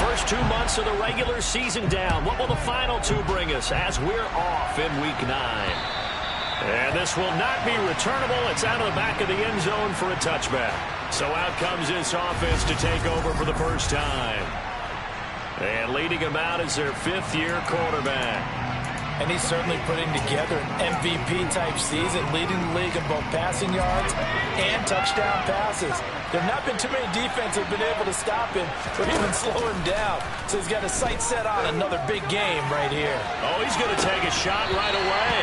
First 2 months of the regular season down. What will the final 2 bring us as we're off in Week 9? And this will not be returnable. It's out of the back of the end zone for a touchback. So out comes this offense to take over for the first time. And leading them out is their 5th-year quarterback. And he's certainly putting together an MVP-type season, leading the league in both passing yards and touchdown passes. There have not been too many defenses that have been able to stop him or even slow him down. So he's got his sight set on another big game right here. Oh, he's going to take a shot right away.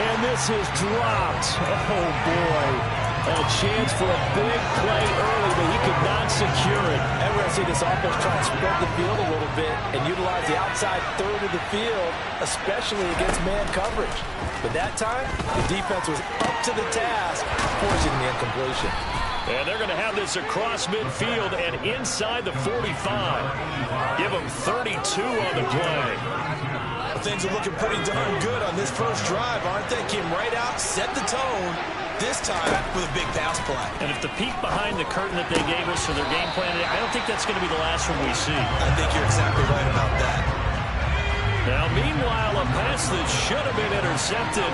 And this is dropped. Oh, boy. A chance for a big play early, but he could not secure it. And we're going to see this offense try and spread the field a little bit and utilize the outside third of the field, especially against man coverage. But that time, the defense was up to the task, forcing the incompletion. And they're going to have this across midfield and inside the 45. Give them 32 on the play. Things are looking pretty darn good on this first drive, aren't they? Came right out, set the tone, this time with a big pass play. And if the peek behind the curtain that they gave us for their game plan, I don't think that's going to be the last one we see. I think you're exactly right about that. Now, meanwhile, a pass that should have been intercepted,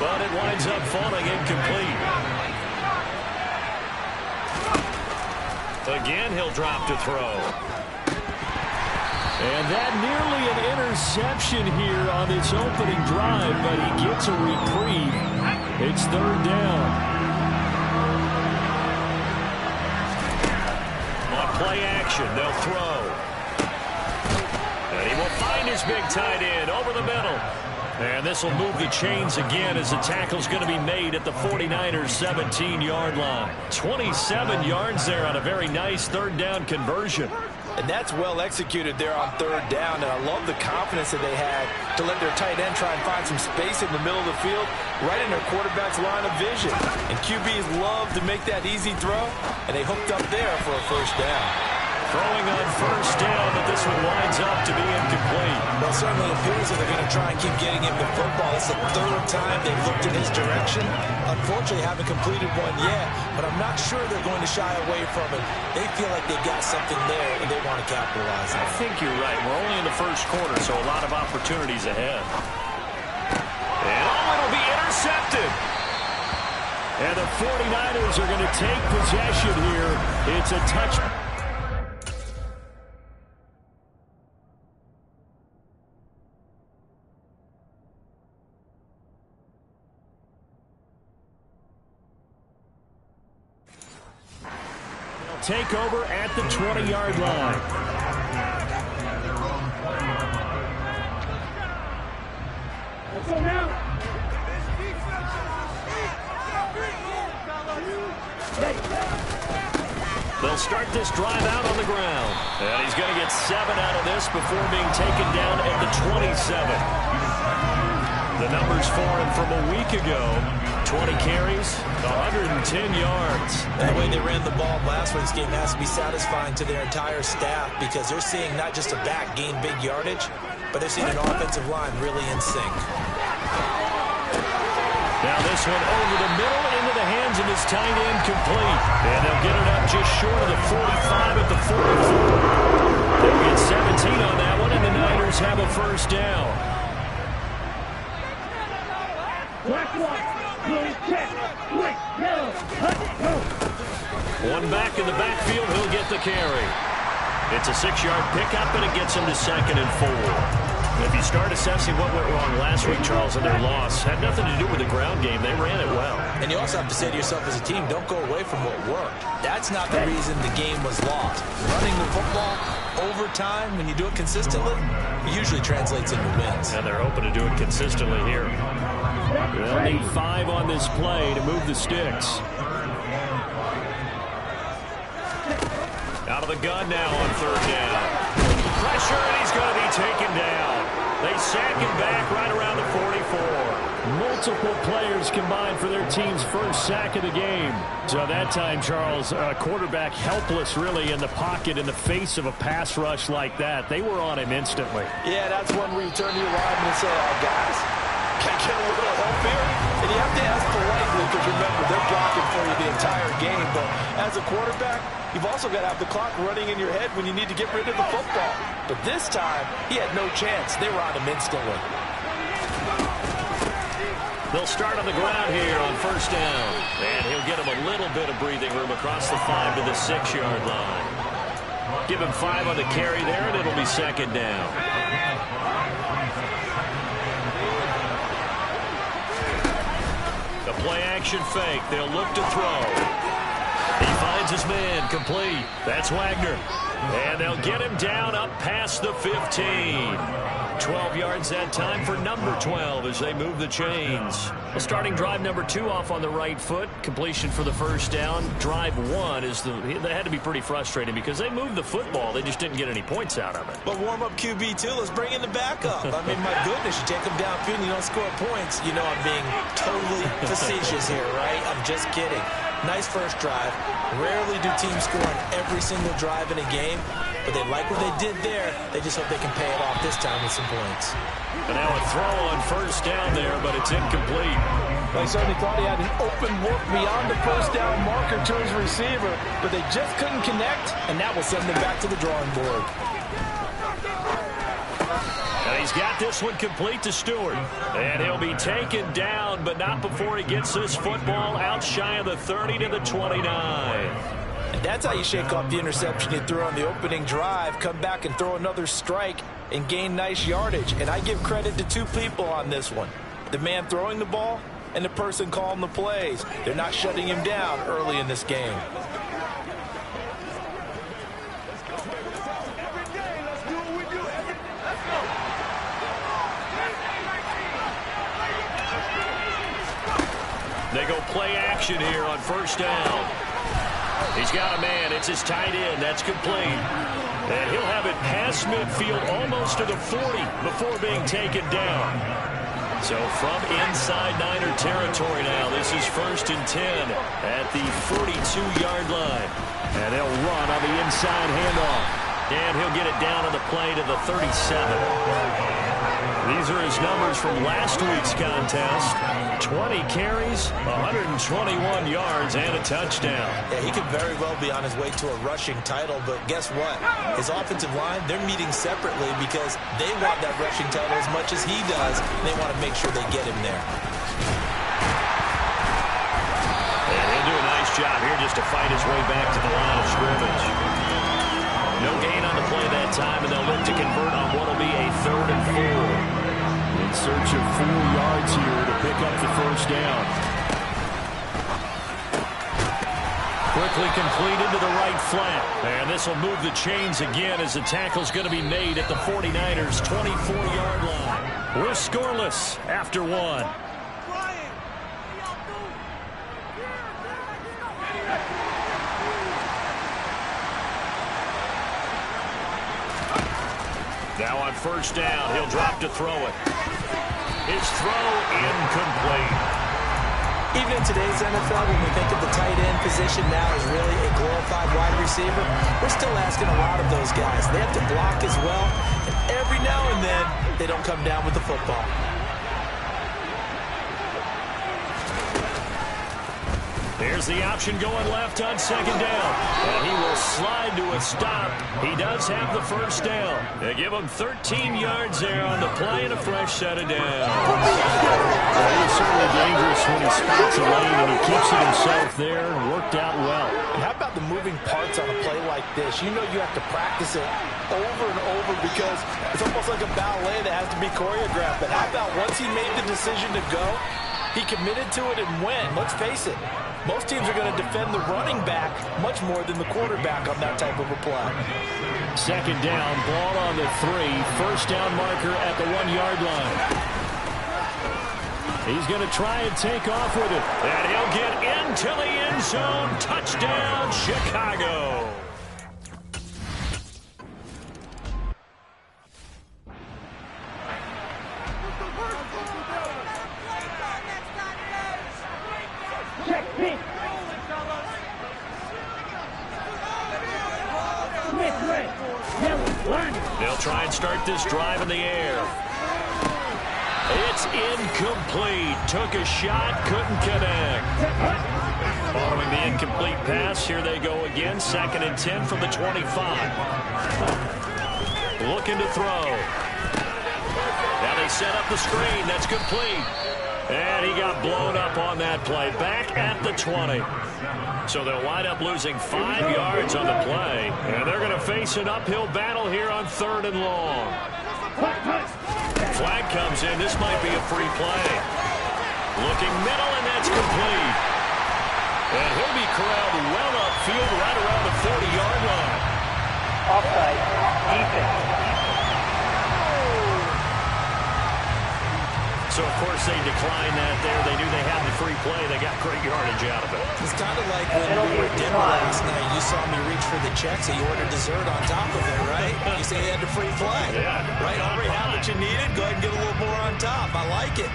but it winds up falling incomplete. Again, he'll drop to throw. And that nearly an interception here on this opening drive, but he gets a reprieve. It's 3rd down. On play action, they'll throw. And he will find his big tight end over the middle. And this will move the chains again as the tackle's going to be made at the 49ers' 17-yard line. 27 yards there on a very nice 3rd down conversion. And that's well executed there on 3rd down. And I love the confidence that they had to let their tight end try and find some space in the middle of the field, right in their quarterback's line of vision. And QBs love to make that easy throw, and they hooked up there for a first down. Throwing on first down, but this one winds up to be incomplete. Well, it certainly appears that they're going to try and keep getting him the football. It's the 3rd time they've looked in his direction. Unfortunately, haven't completed one yet, but I'm not sure they're going to shy away from it. They feel like they've got something there, and they want to capitalize on it. I think you're right. We're only in the first quarter, so a lot of opportunities ahead. And it'll be intercepted. And the 49ers are going to take possession here. It's a touchdown. Take over at the 20-yard line. They'll start this drive out on the ground. And he's going to get 7 out of this before being taken down at the 27. The numbers for him from a week ago: 20 carries, 110 yards. The way they ran the ball last week's game has to be satisfying to their entire staff, because they're seeing not just a back gain big yardage, but they're seeing an offensive line really in sync. Now this one over the middle into the hands of his tight end, complete. And they'll get it up just short of the 45 at the 44. They'll get 17 on that one, and the Niners have a first down. One back in the backfield, he'll get the carry. It's a 6-yard pickup, and it gets him to 2nd and 4. If you start assessing what went wrong last week, Charles, in their loss, had nothing to do with the ground game. They ran it well. And you also have to say to yourself as a team, don't go away from what worked. That's not the reason the game was lost. Running the football over time, when you do it consistently, it usually translates into wins. And they're hoping to do it consistently here. They'll need 5 on this play to move the sticks. Out of the gun now on 3rd down. Pressure, and he's going to be taken down. They sack him back right around the 44. Multiple players combined for their team's first sack of the game. So that time, Charles, quarterback helpless really in the pocket in the face of a pass rush like that. They were on him instantly. Yeah, that's one where you turn to your lineman and say, guys, can I get a little help here? And you have to ask politely, because remember, they're blocking for you the entire game, but as a quarterback, you've also got to have the clock running in your head when you need to get rid of the football. But this time, he had no chance. They were on him instantly. They'll start on the ground here on first down. And he'll get him a little bit of breathing room across the 5 to the 6-yard line. Give him 5 on the carry there, and it'll be second down. The play-action fake. They'll look to throw. He finds his man, complete. That's Wagner. And they'll get him down up past the 15. 12 yards that time for number 12 as they move the chains. Well, starting drive number 2 off on the right foot. Completion for the first down. Drive 1 is they had to be pretty frustrating because they moved the football. They just didn't get any points out of it. But warm-up QB, too. Let's bring in the backup. I mean, my goodness, you take them downfield and you don't score points. You know I'm being totally facetious here, right? I'm just kidding. Nice first drive. Rarely do teams score on every single drive in a game, but they like what they did there. They just hope they can pay it off this time with some points. And now a throw on first down there, but it's incomplete. They certainly thought he had an open look beyond the first down marker to his receiver, but they just couldn't connect, and that will send them back to the drawing board. And he's got this one complete to Stewart. And he'll be taken down, but not before he gets this football out shy of the 30 to the 29. And that's how you shake off the interception he threw on the opening drive, come back and throw another strike and gain nice yardage. And I give credit to 2 people on this one. The man throwing the ball and the person calling the plays. They're not shutting him down early in this game. They go play action here on first down. He's got a man. It's his tight end. That's complete. And he'll have it past midfield almost to the 40 before being taken down. So from inside Niner territory now, this is 1st and 10 at the 42-yard line. And they'll run on the inside handoff. And he'll get it down on the play to the 37. These are his numbers from last week's contest. 20 carries, 121 yards, and a touchdown. Yeah, he could very well be on his way to a rushing title, but guess what? His offensive line, they're meeting separately because they want that rushing title as much as he does. And they want to make sure they get him there. And he'll do a nice job here just to fight his way back to the line of scrimmage. No gain on the play that time, and they'll look to convert on what will be a 3rd and 4. In search of 4 yards here to pick up the first down. Quickly completed to the right flat. And this will move the chains again as the tackle's going to be made at the 49ers' 24-yard line. We're scoreless after 1. Now on first down, he'll drop to throw it. His throw incomplete. Even in today's NFL, when we think of the tight end position now as really a glorified wide receiver, we're still asking a lot of those guys. They have to block as well, and every now and then, they don't come down with the football. There's the option going left on second down. And he will slide to a stop. He does have the first down. They give him 13 yards there on the play and a fresh set of downs. Well, he's certainly dangerous when he spots a lane and he keeps it himself there and worked out well. And how about the moving parts on a play like this? You know you have to practice it over and over because it's almost like a ballet that has to be choreographed. But how about once he made the decision to go, he committed to it and went. Let's face it. Most teams are going to defend the running back much more than the quarterback on that type of a play. Second down, ball on the 3. First down marker at the 1-yard line. He's going to try and take off with it. And he'll get into the end zone. Touchdown, Chicago. They'll try and start this drive in the air. It's incomplete. Took a shot, couldn't connect. pass. Here they go again. 2nd and 10 from the 25. Looking to throw. Now they set up the screen. That's complete. And he got blown up on that play. Back at the 20. So they'll wind up losing 5 yards on the play. And they're going to face an uphill battle here on 3rd and long. Flag comes in. This might be a free play. Looking middle, and that's complete. And he'll be corralled well upfield right around the 40-yard line. Offside. Defense. So, of course, they declined that there. They knew they had the free play. They got great yardage out of it. It's kind of like when we were at dinner last night. You saw me reach for the check, so you ordered dessert on top of it, right? You say you had the free play. Yeah. Right? Already have what you needed. Go ahead and get a little more on top. I like it.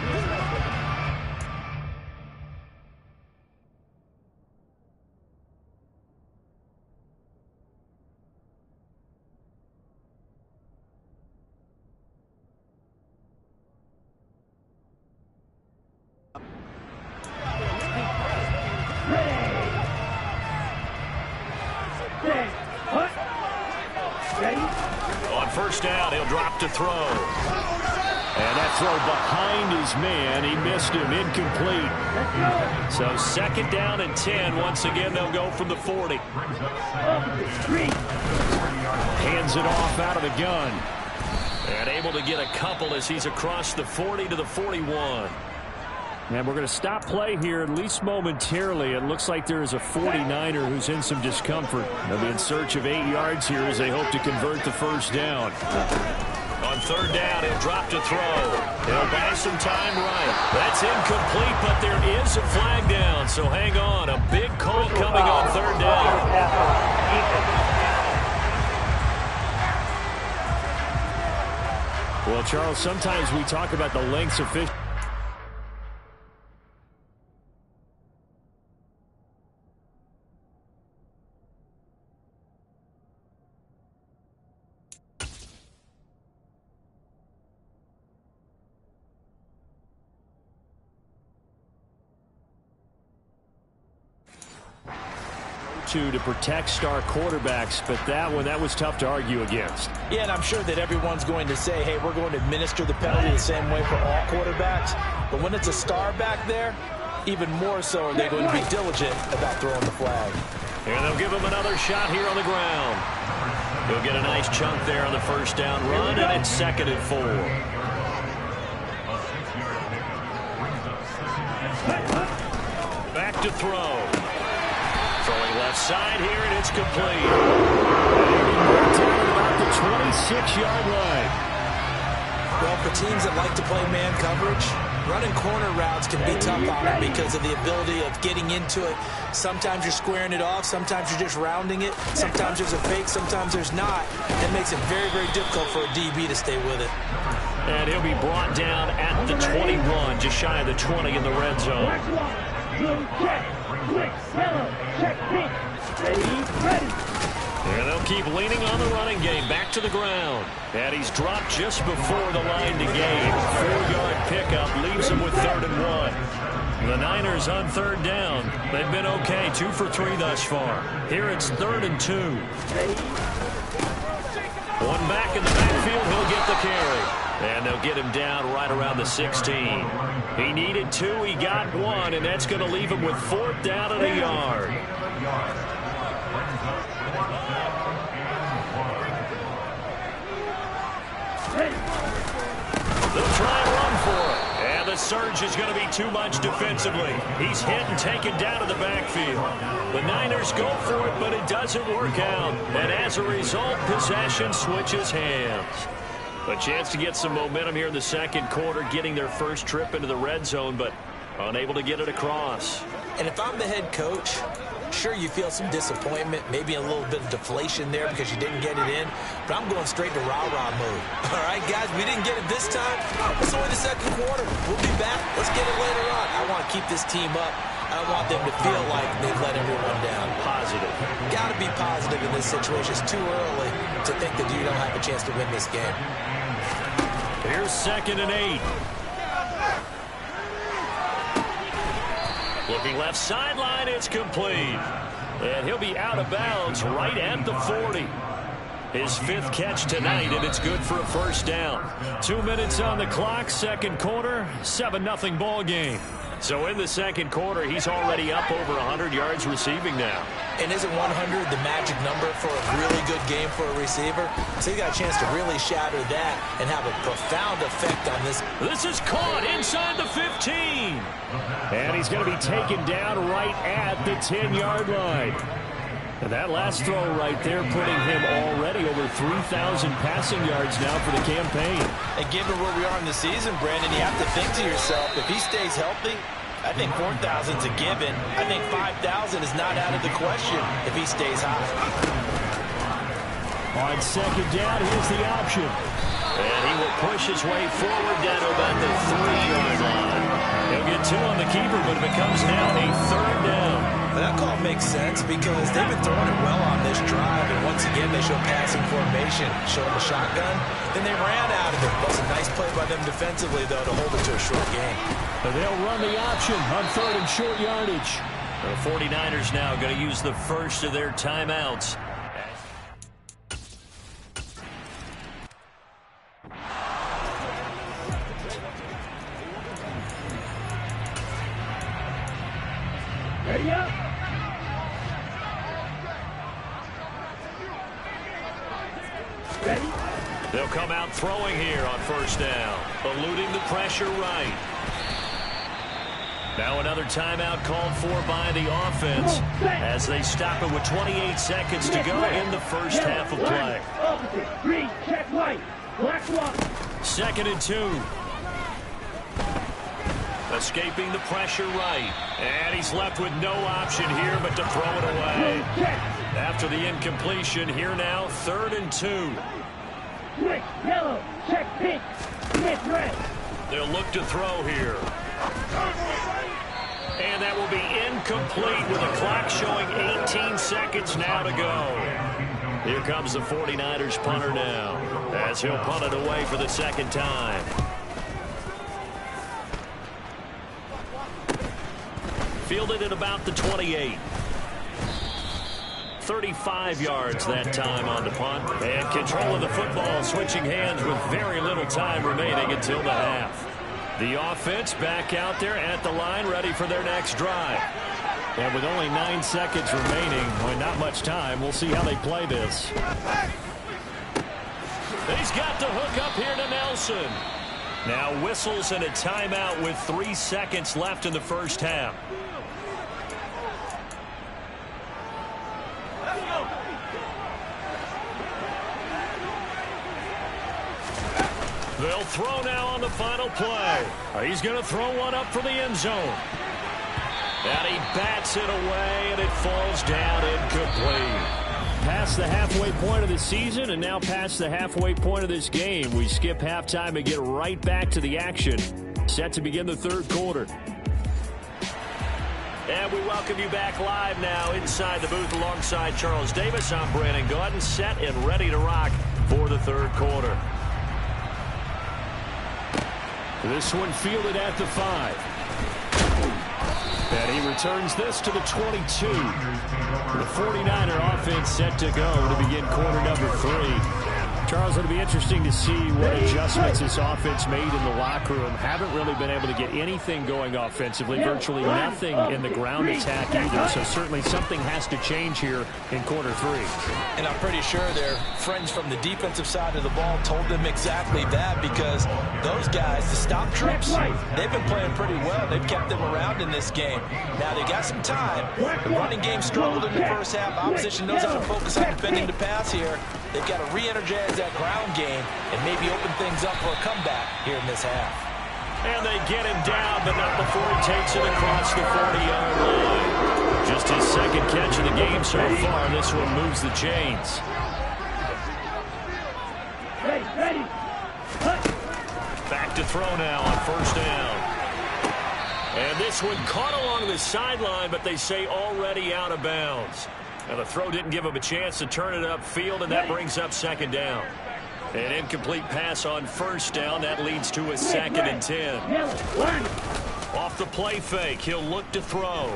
On 1st down, he'll drop to throw. And that throw behind his man. He missed him. Incomplete. So 2nd down and 10. Once again, they'll go from the 40. Hands it off out of the gun. And able to get a couple as he's across the 40 to the 41. And we're going to stop play here, at least momentarily. It looks like there is a 49er who's in some discomfort. They'll be in search of 8 yards here as they hope to convert the 1st down. On 3rd down, he'll drop to throw. He'll buy some time right. That's incomplete, but there is a flag down, so hang on. A big call coming on 3rd down. Well, Charles, sometimes we talk about the lengths of fish. To protect star quarterbacks, but that was tough to argue against. Yeah, and I'm sure that everyone's going to say, hey, we're going to administer the penalty the same way for all quarterbacks. But when it's a star back there, even more so are they going to be diligent about throwing the flag. And they'll give him another shot here on the ground. He'll get a nice chunk there on the 1st down run, and it's 2nd and 4. Back to throw. Throwing left side here, and it's complete. Down about the 26-yard line. Well, for teams that like to play man coverage, running corner routes can be tough on them because of the ability of getting into it. Sometimes you're squaring it off. Sometimes you're just rounding it. Sometimes there's a fake. Sometimes there's not. It makes it very, very difficult for a DB to stay with it. And he'll be brought down at the 21, just shy of the 20 in the red zone. And they'll keep leaning on the running game. Back to the ground. And he's dropped just before the line to gain. 4-yard pickup leaves him with 3rd and 1. The Niners on 3rd down. They've been okay. 2 for 3 thus far. Here it's 3rd and 2. One back in the backfield. He'll get the carry. And they'll get him down right around the 16. He needed 2. He got 1. And that's going to leave him with 4th down and a yard. They'll try and run for it. And the surge is going to be too much defensively. He's hit and taken down to the backfield. The Niners go for it, but it doesn't work out. And as a result, possession switches hands. A chance to get some momentum here in the 2nd quarter, getting their first trip into the red zone, but unable to get it across. And if I'm the head coach, sure, you feel some disappointment, maybe a little bit of deflation there because you didn't get it in, but I'm going straight to rah-rah mode. All right, guys, we didn't get it this time. It's only the 2nd quarter. We'll be back. Let's get it later on. I want to keep this team up. I don't want them to feel like they've let everyone down. Positive. Got to be positive in this situation. It's too early to think that you don't have a chance to win this game. Here's 2nd and 8. Looking left sideline, it's complete. And he'll be out of bounds right at the 40. His 5th catch tonight, and it's good for a first down. 2 minutes on the clock, second quarter, 7-0 ball game. So in the second quarter, he's already up over 100 yards receiving now. And isn't 100 the magic number for a really good game for a receiver? So he got a chance to really shatter that and have a profound effect on this. This is caught inside the 15. And he's going to be taken down right at the 10-yard line. And that last throw right there putting him already over 3,000 passing yards now for the campaign. And given where we are in the season, Brandon, you have to think to yourself, if he stays healthy, I think 4,000 is a given. I think 5,000 is not out of the question if he stays high. On second down, here's the option. And he will push his way forward down to about the 3-yard line. He'll get 2 on the keeper, but it becomes now a 3rd down. That call makes sense because they've been throwing it well on this drive, and once again they show passing formation, show them a shotgun, then they ran out of it. That's a nice play by them defensively, though, to hold it to a short game. And they'll run the option on 3rd and short yardage. The 49ers now going to use the first of their timeouts. Ready up. Ready. They'll come out throwing here on first down, eluding the pressure right. Now another timeout called for by the offense as they stop it with 28 seconds to go in the first half of play. Opposite. Green. Check white. Black one. 2nd and 2. Escaping the pressure right. And he's left with no option here but to throw it away. After the incompletion, here now, 3rd and 2. Switch. Yellow. Check pink. Switch red. They'll look to throw here. And that will be incomplete with the clock showing 18 seconds now to go. Here comes the 49ers punter now as he'll punt it away for the 2nd time. Fielded at about the 28. 35 yards that time on the punt. And control of the football, switching hands with very little time remaining until the half. The offense back out there at the line, ready for their next drive. And with only 9 seconds remaining, well, not much time, we'll see how they play this. He's got the hook up here to Nelson. Now whistles and a timeout with 3 seconds left in the first half. They'll throw now on the final play. He's going to throw one up for the end zone. And he bats it away, and it falls down incomplete. Past the halfway point of the season, and now past the halfway point of this game. We skip halftime and get right back to the action. Set to begin the 3rd quarter. And we welcome you back live now inside the booth alongside Charles Davis. I'm Brandon Gaudin, set and ready to rock for the 3rd quarter. This one fielded at the 5. And he returns this to the 22. The 49er offense set to go to begin quarter number 3. Charles, it'll be interesting to see what adjustments this offense made in the locker room. Haven't really been able to get anything going offensively, virtually nothing in the ground attack either. So certainly something has to change here in quarter 3. And I'm pretty sure their friends from the defensive side of the ball told them exactly that, because those guys, the stop troops, they've been playing pretty well. They've kept them around in this game. Now they got some time. The running game struggled in the first half. Opposition knows how to focus on defending the pass here. They've got to re-energize that ground game and maybe open things up for a comeback here in this half. And they get him down, but not before he takes it across the 40-yard line. Just his 2nd catch of the game so far. This one moves the chains. Ready. Back to throw now on first down. And this one caught along the sideline, but they say already out of bounds. Now the throw didn't give him a chance to turn it upfield, and that brings up 2nd down. An incomplete pass on first down. That leads to a 2nd and 10. Off the play fake, he'll look to throw.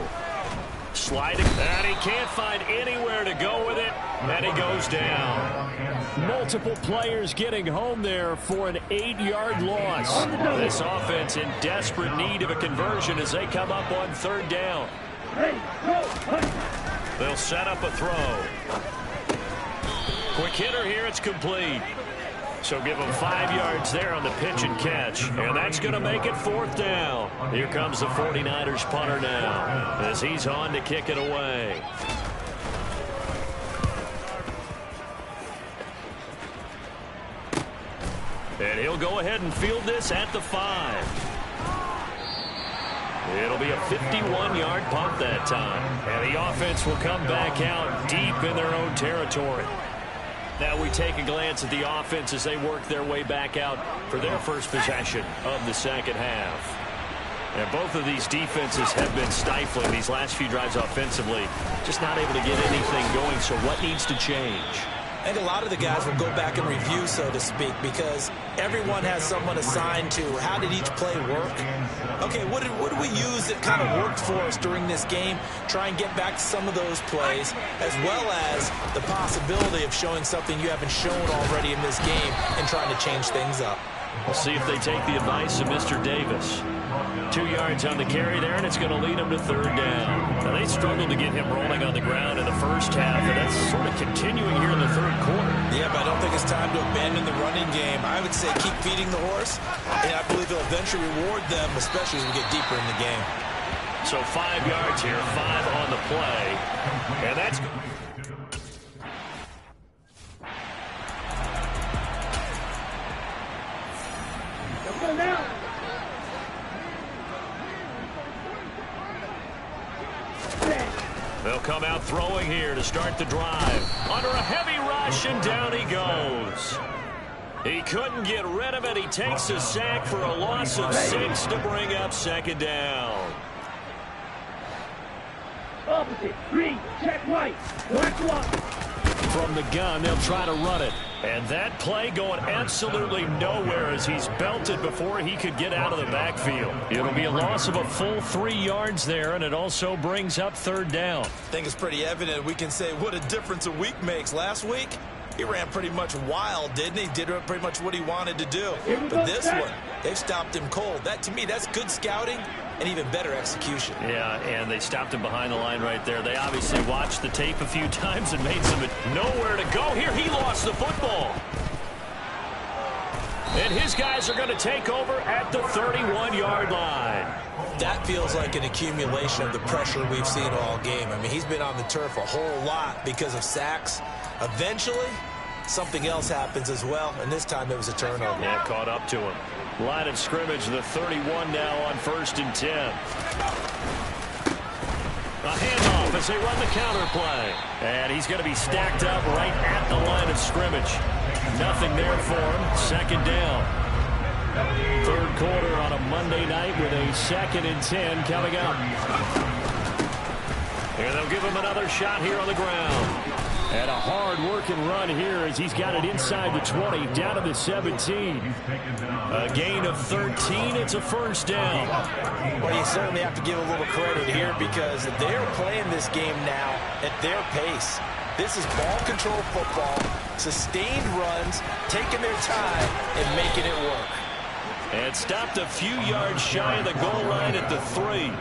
Sliding, and he can't find anywhere to go with it, and he goes down. Multiple players getting home there for an 8-yard loss. This offense in desperate need of a conversion as they come up on 3rd down. They'll set up a throw. Quick hitter here, it's complete. So give them 5 yards there on the pitch and catch. And that's going to make it 4th down. Here comes the 49ers punter now as he's on to kick it away. And he'll go ahead and field this at the 5. It'll be a 51-yard punt that time. And the offense will come back out deep in their own territory. Now we take a glance at the offense as they work their way back out for their first possession of the second half. And both of these defenses have been stifling these last few drives offensively. Just not able to get anything going, so what needs to change? I think a lot of the guys will go back and review, so to speak, because everyone has someone assigned to how did each play work. Okay, what did we use that kind of worked for us during this game? Try and get back to some of those plays, as well as the possibility of showing something you haven't shown already in this game and trying to change things up. We'll see if they take the advice of Mr. Davis. 2 yards on the carry there, and it's going to lead them to 3rd down. Now, they struggled to get him rolling on the ground in the first half, and that's sort of continuing here in the 3rd quarter. Yeah, but I don't think it's time to abandon the running game. I would say keep feeding the horse, and I believe they'll eventually reward them, especially as we get deeper in the game. So 5 yards here, 5 on the play, and that's... They'll come out throwing here to start the drive. Under a heavy rush, and down he goes. He couldn't get rid of it. He takes a sack for a loss of 6 to bring up 2nd down. Opposite, 3, check right, black one. From the gun, they'll try to run it. And that play going absolutely nowhere as he's belted before he could get out of the backfield. It'll be a loss of a full 3 yards there, and it also brings up 3rd down. I think it's pretty evident we can say what a difference a week makes. Last week, he ran pretty much wild, didn't he? Did pretty much what he wanted to do. But this one, they've stopped him cold. That, to me, that's good scouting and even better execution. Yeah, and they stopped him behind the line right there. They obviously watched the tape a few times and made some nowhere to go. Here, he lost the football. And his guys are going to take over at the 31-yard line. That feels like an accumulation of the pressure we've seen all game. I mean, he's been on the turf a whole lot because of sacks. Eventually, something else happens as well, and this time it was a turnover. Yeah, caught up to him. Line of scrimmage, the 31 now on 1st and 10. A handoff as they run the counter play. And he's going to be stacked up right at the line of scrimmage. Nothing there for him. 2nd down. 3rd quarter on a Monday night with a 2nd and 10 coming up. And they'll give him another shot here on the ground. And a hard-working run here as he's got it inside the 20, down to the 17. A gain of 13. It's a 1st down. Well, you certainly have to give a little credit here because they're playing this game now at their pace. This is ball control football, sustained runs, taking their time and making it work. And stopped a few yards shy of the goal line at the 3.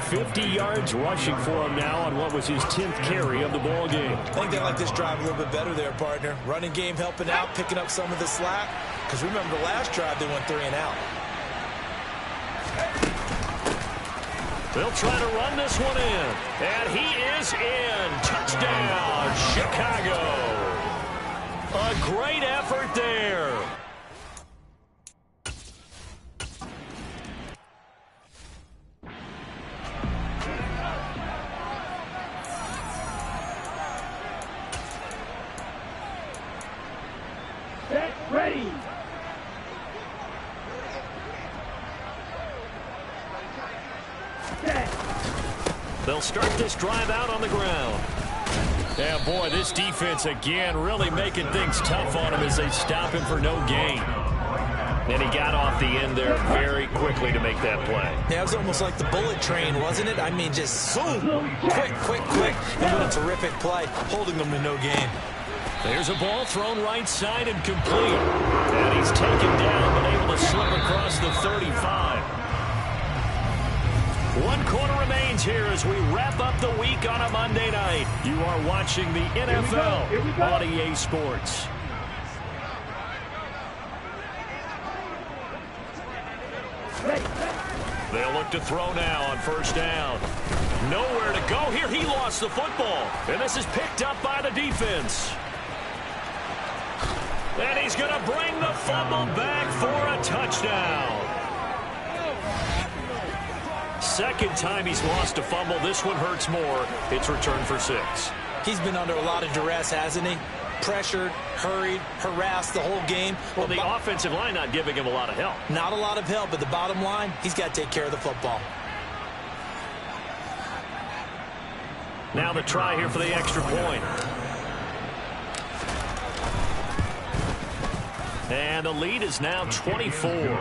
50 yards rushing for him now on what was his 10th carry of the ball game. I think they like this drive a little bit better there, partner. Running game helping out, picking up some of the slack. Because remember the last drive, they went 3 and out. They'll try to run this one in. And he is in. Touchdown, Chicago. A great effort there. Set, ready. Set. They'll start this drive out on the ground. Yeah, boy, this defense again really making things tough on him as they stop him for no gain. And he got off the end there very quickly to make that play. Yeah, it was almost like the bullet train, wasn't it? I mean, just zoom, quick, and what a terrific play, holding them to no gain. There's a ball thrown right side and complete. And he's taken down, but able to slip across the 35. 1 quarter remains here as we wrap up the week on a Monday night. You are watching the NFL on EA Sports. They'll look to throw now on first down. Nowhere to go here. He lost the football. And this is picked up by the defense. And he's going to bring the fumble back for a touchdown. Second time he's lost a fumble. This one hurts more. It's returned for 6. He's been under a lot of duress, hasn't he? Pressured, hurried, harassed the whole game. Well, the offensive line not giving him a lot of help. Not a lot of help, but the bottom line, he's got to take care of the football. Now the try here for the extra point. And the lead is now 24.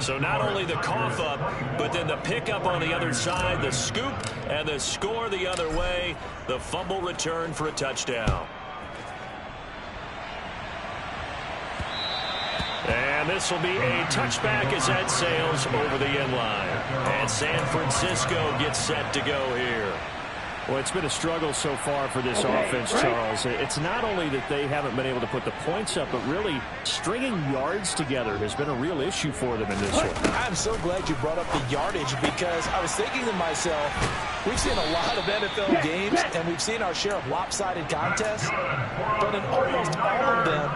So not only the cough up, but then the pickup on the other side, the scoop, and the score the other way. The fumble return for a touchdown. And this will be a touchback as that sails over the end line. And San Francisco gets set to go here. Well, it's been a struggle so far for this offense, Charles. It's not only that they haven't been able to put the points up, but really stringing yards together has been a real issue for them in this one. I'm so glad you brought up the yardage because I was thinking to myself, we've seen a lot of NFL games and we've seen our share of lopsided contests, but in almost all of them,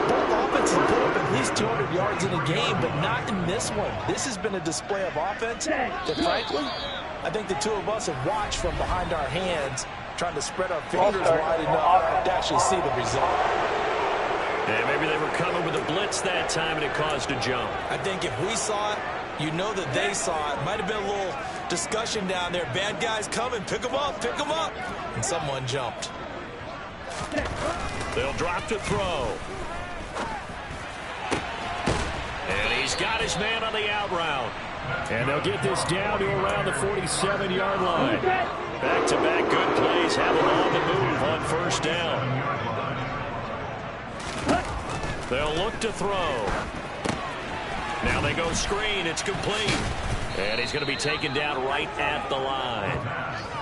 both offenses put up at least 200 yards in a game, but not in this one. This has been a display of offense that, frankly, I think the two of us have watched from behind our hands, trying to spread our fingers wide enough to actually see the result. And maybe they were coming with a blitz that time and it caused a jump. I think if we saw it, you know that they saw it. Might have been a little discussion down there. Bad guys coming, pick them up, and someone jumped. They'll drop to throw. And he's got his man on the out route. And they'll get this down to around the 47-yard line. Back-to-back good plays have them on the move on first down. They'll look to throw. Now they go screen. It's complete. And he's going to be taken down right at the line.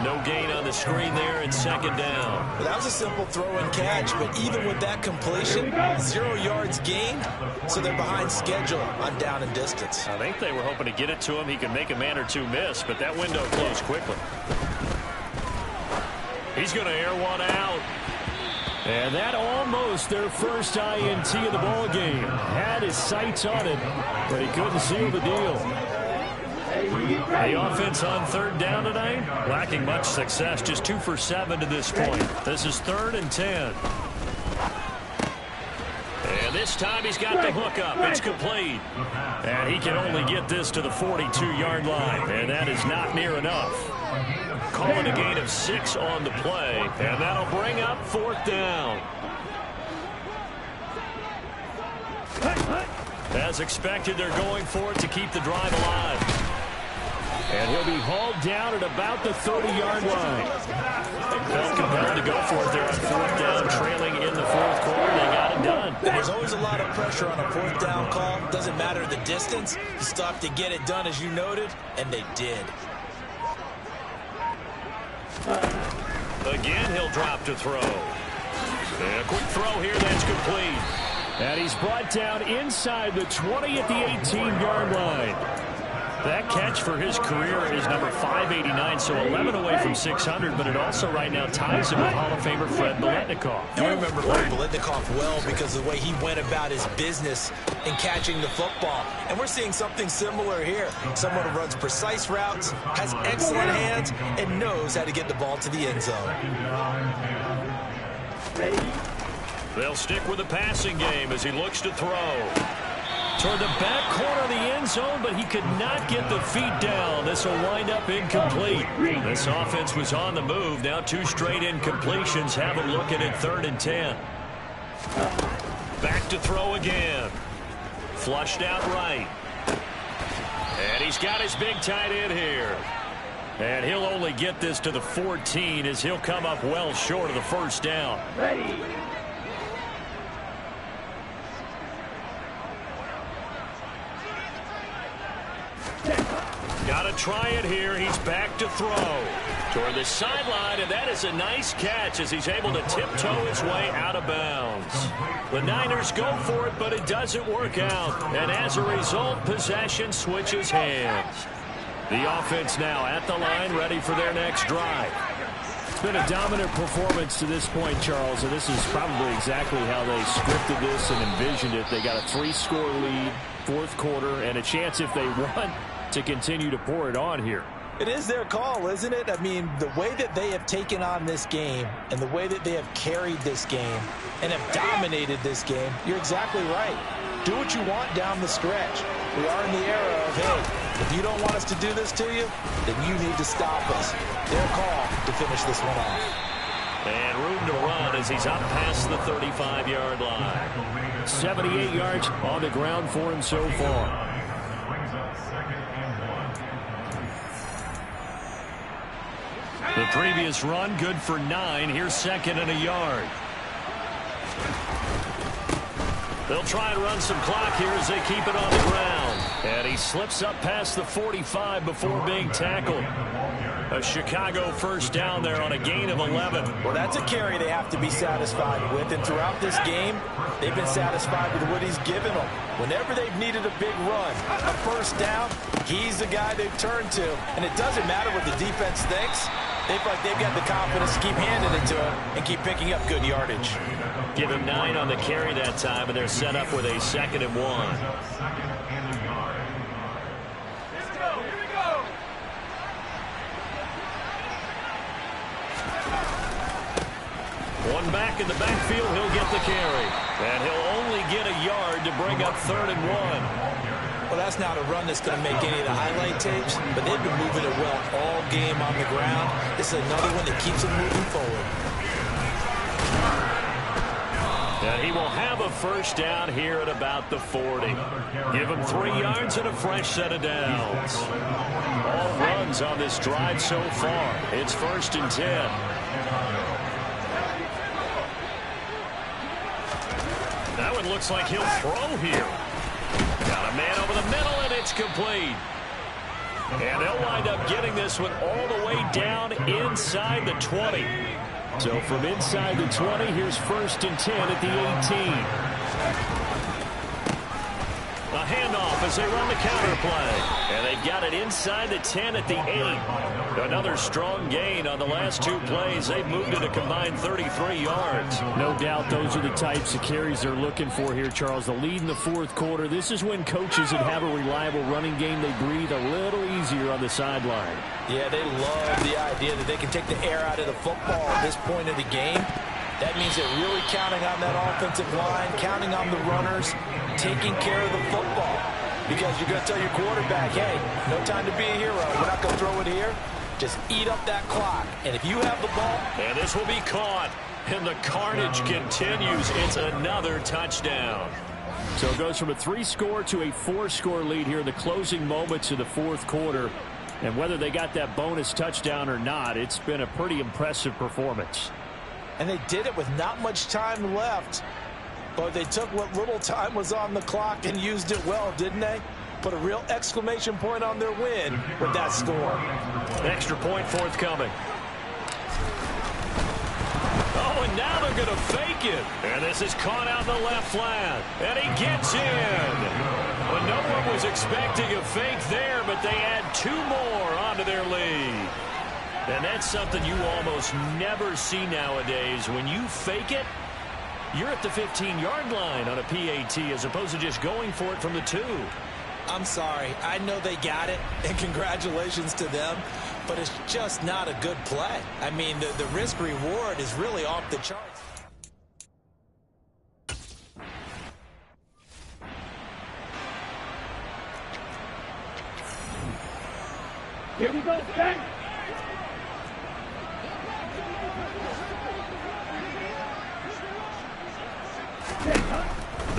No gain on the screen there, and second down. Well, that was a simple throw and catch, but even with that completion, 0 yards gained, so they're behind schedule on down and distance. I think they were hoping to get it to him. He could make a man or two miss, but that window closed quickly. He's going to air one out. And that almost their first INT of the ball game. Had his sights on it, but he couldn't seal the deal. The offense on third down tonight, lacking much success, just 2 for 7 to this point. This is 3rd and 10. And this time he's got the hook up. It's complete. And he can only get this to the 42-yard line, and that is not near enough. Calling a gain of 6 on the play, and that'll bring up 4th down. As expected, they're going for it to keep the drive alive. And he'll be hauled down at about the 30-yard line. Felt compelled to go for it there on 4th down, trailing in the 4th quarter. They got it done. There's always a lot of pressure on a 4th down call. Doesn't matter the distance. You still have to get it done, as you noted, and they did. Again, he'll drop to throw. And a quick throw here, that's complete. And he's brought down inside the 20 at the 18-yard line. That catch for his career is number 589, so 11 away from 600, but it also right now ties him with Hall of Famer Fred Biletnikoff. And I remember Fred Biletnikoff well because of the way he went about his business in catching the football. And we're seeing something similar here. Someone who runs precise routes, has excellent hands, and knows how to get the ball to the end zone. They'll stick with the passing game as he looks to throw. Toward the back corner of the end zone, but he could not get the feet down. This will wind up incomplete. This offense was on the move. Now 2 straight incompletions have him looking at 3rd and 10. Back to throw again. Flushed out right. And he's got his big tight end here. And he'll only get this to the 14 as he'll come up well short of the first down. Ready. Got to try it here. He's back to throw. Toward the sideline, and that is a nice catch as he's able to tiptoe his way out of bounds. The Niners go for it, but it doesn't work out. And as a result, possession switches hands. The offense now at the line, ready for their next drive. It's been a dominant performance to this point, Charles, and this is probably exactly how they scripted this and envisioned it. They got a 3-score lead, fourth quarter, and a chance if they want to continue to pour it on here. It is their call, isn't it? I mean, the way that they have taken on this game and the way that they have carried this game and have dominated this game, you're exactly right. Do what you want down the stretch. We are in the era of, hey, if you don't want us to do this to you, then you need to stop us. Their call to finish this one off. And room to run as he's up past the 35-yard line. 78 yards on the ground for him so far. The previous run, good for 9. Here's second and a yard. They'll try and run some clock here as they keep it on the ground. And he slips up past the 45 before being tackled. A Chicago first down there on a gain of 11. Well, that's a carry they have to be satisfied with. And throughout this game, they've been satisfied with what he's given them. Whenever they've needed a big run, a first down, he's the guy they've turned to. And it doesn't matter what the defense thinks. They feel like they've got the confidence to keep handing it to him and keep picking up good yardage. Give him 9 on the carry that time, and they're set up with a 2nd and 1. One back in the backfield, he'll get the carry. And he'll only get a yard to bring up 3rd and 1. Well, that's not a run that's going to make any of the highlight tapes, but they've been moving it well all game on the ground. This is another one that keeps them moving forward. And he will have a first down here at about the 40. Give him 3 yards and a fresh set of downs. All runs on this drive so far. It's 1st and 10. That one looks like he'll throw here. Got a man over the middle, and it's complete. And they'll wind up getting this one all the way down inside the 20. So from inside the 20, here's 1st and 10 at the 18. A handoff as they run the counter play. And they've got it inside the 10 at the 8. Another strong gain on the last 2 plays. They've moved it a combined 33 yards. No doubt those are the types of carries they're looking for here, Charles. The lead in the fourth quarter. This is when coaches that have a reliable running game, they breathe a little easier on the sideline. Yeah, they love the idea that they can take the air out of the football at this point of the game. That means they're really counting on that offensive line, counting on the runners, taking care of the football. Because you're going to tell your quarterback, hey, no time to be a hero. We're not going to throw it here. Just eat up that clock. And if you have the ball. And this will be caught. And the carnage continues. It's another touchdown. So it goes from a 3-score to a 4-score lead here in the closing moments of the fourth quarter. And whether they got that bonus touchdown or not, it's been a pretty impressive performance. And they did it with not much time left. But they took what little time was on the clock and used it well, didn't they? Put a real exclamation point on their win with that score. Extra point forthcoming. Oh, and now they're going to fake it. And this is caught out in the left flat. And he gets in. Well, no one was expecting a fake there, but they add 2 more onto their lead. And that's something you almost never see nowadays. When you fake it, you're at the 15-yard line on a PAT as opposed to just going for it from the 2. I'm sorry. I know they got it, and congratulations to them, but it's just not a good play. I mean, the risk-reward is really off the charts. Here we go, set.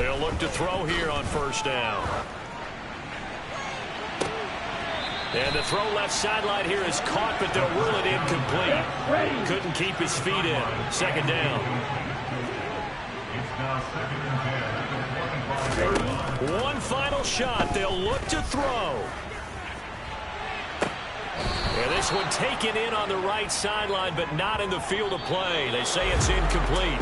They'll look to throw here on first down. And the throw left sideline here is caught, but they'll rule it incomplete. Couldn't keep his feet in. Second down. One final shot. They'll look to throw. And this one taken in on the right sideline, but not in the field of play. They say it's incomplete.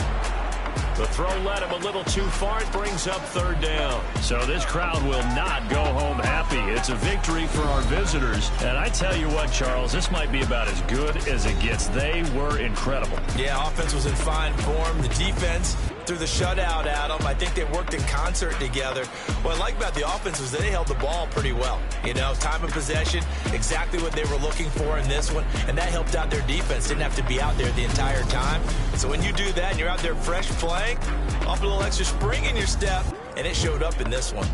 The throw led him a little too far. It brings up third down. So this crowd will not go home happy. It's a victory for our visitors. And I tell you what, Charles, this might be about as good as it gets. They were incredible. Yeah, offense was in fine form. The defense through the shutout, Adam. I think they worked in concert together. What I like about the offense was they held the ball pretty well. You know, time of possession, exactly what they were looking for in this one, and that helped out their defense. Didn't have to be out there the entire time. So when you do that and you're out there fresh playing, off a little extra spring in your step, and it showed up in this one.